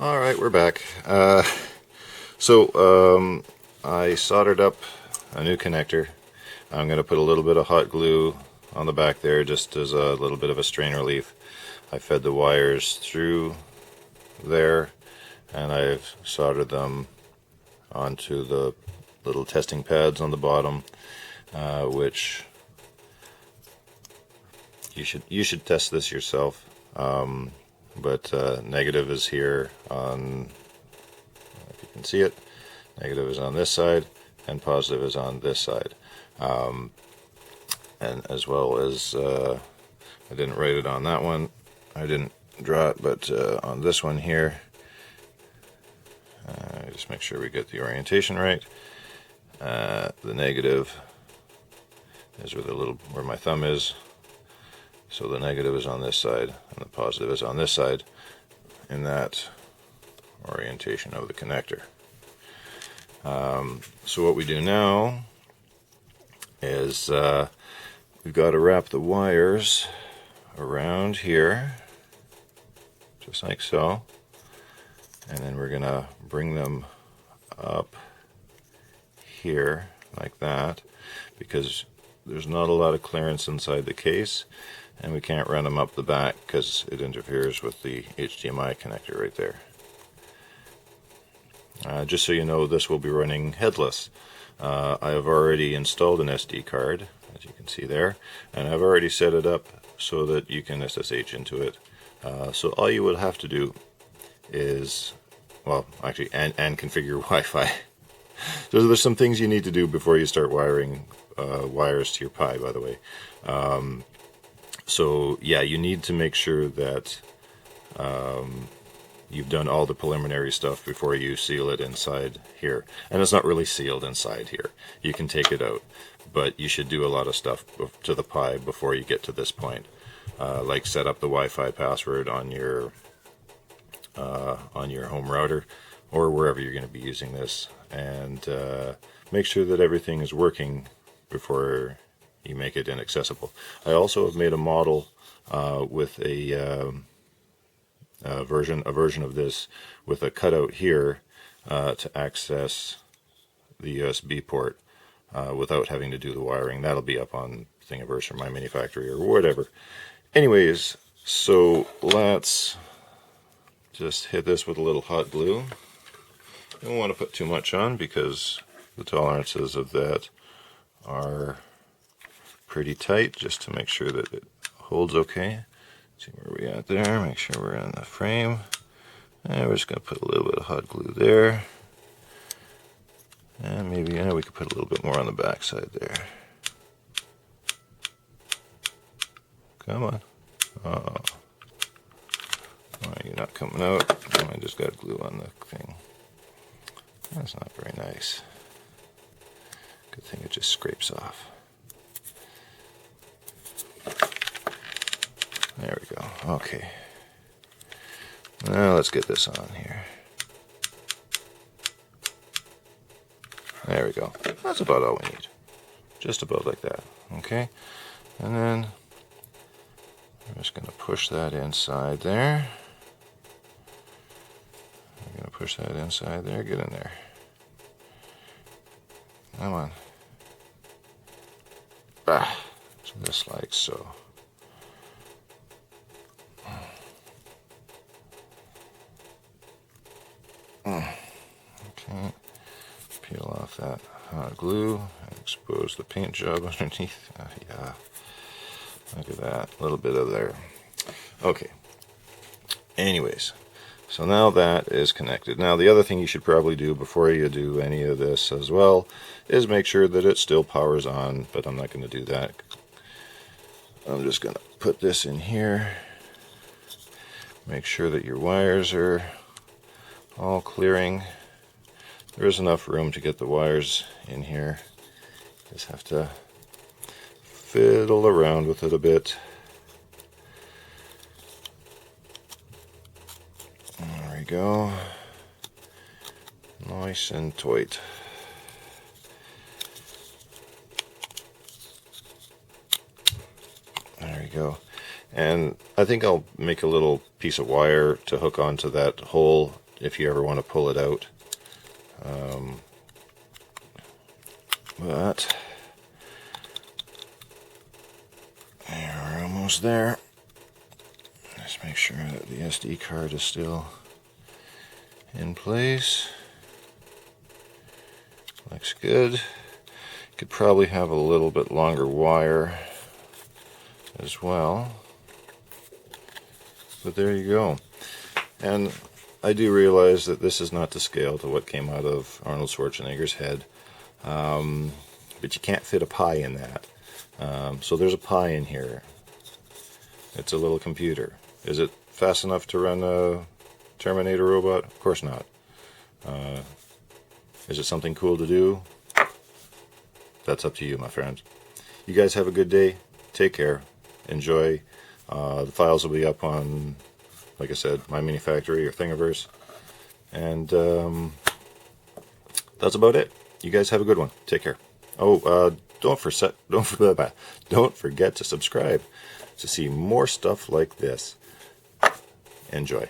Alright, we're back. So I soldered up a new connector. I'm going to put a little bit of hot glue on the back there just as a little bit of a strain relief. I fed the wires through there and I've soldered them onto the little testing pads on the bottom, which you should test this yourself. But negative is here on, if you can see it, negative is on this side and positive is on this side. And as well as, I didn't write it on that one, I didn't draw it, but on this one here, just make sure we get the orientation right. The negative is where my thumb is. So the negative is on this side and the positive is on this side in that orientation of the connector. So what we do now is we've got to wrap the wires around here, just like so, and then we're going to bring them up here like that, because there's not a lot of clearance inside the case. And we can't run them up the back because it interferes with the HDMI connector right there. Just so you know, this will be running headless. I have already installed an SD card, as you can see there, and I've already set it up so that you can SSH into it. So all you would have to do is, well, actually, and configure Wi-Fi. So there's some things you need to do before you start wiring wires to your Pi, by the way. So yeah, you need to make sure that you've done all the preliminary stuff before you seal it inside here. And it's not really sealed inside here. You can take it out, but you should do a lot of stuff to the Pi before you get to this point. Like set up the Wi-Fi password on your home router or wherever you're going to be using this, and make sure that everything is working before you make it inaccessible. I also have made a model with a version of this with a cutout here to access the USB port without having to do the wiring. That'll be up on Thingiverse or My Mini Factory or whatever. Anyways, so let's just hit this with a little hot glue. You don't want to put too much on because the tolerances of that are pretty tight, just to make sure that it holds okay. See where we at there, make sure we're in the frame. And we're just going to put a little bit of hot glue there. And maybe we could put a little bit more on the back side there. Come on. Oh, you're not coming out. I just got glue on the thing. That's not very nice. Good thing it just scrapes off. There we go. Okay. Now let's get this on here. There we go. That's about all we need. Just about like that. Okay. And then I'm just going to push that inside there. I'm going to push that inside there. Get in there. Come on. Just like so. Okay, peel off that hot glue and expose the paint job underneath. Yeah, look at that, a little bit of there. Okay, anyways, so now that is connected. Now the other thing you should probably do before you do any of this as well is make sure that it still powers on, but I'm not going to do that. I'm just going to put this in here. Make sure that your wires are all clearing. There is enough room to get the wires in here. Just have to fiddle around with it a bit. There we go. Nice and tight. There we go. And I think I'll make a little piece of wire to hook onto that hole if you ever want to pull it out. But we're almost there. Let's make sure that the SD card is still in place. Looks good. Could probably have a little bit longer wire as well. But there you go. And I do realize that this is not to scale to what came out of Arnold Schwarzenegger's head. But you can't fit a pie in that. So there's a pie in here. It's a little computer. Is it fast enough to run a Terminator robot? Of course not. Is it something cool to do? That's up to you, my friends. You guys have a good day. Take care. Enjoy. The files will be up on, like I said, My Mini Factory or Thingiverse. And that's about it. You guys have a good one. Take care. Oh, don't forget to subscribe to see more stuff like this. Enjoy.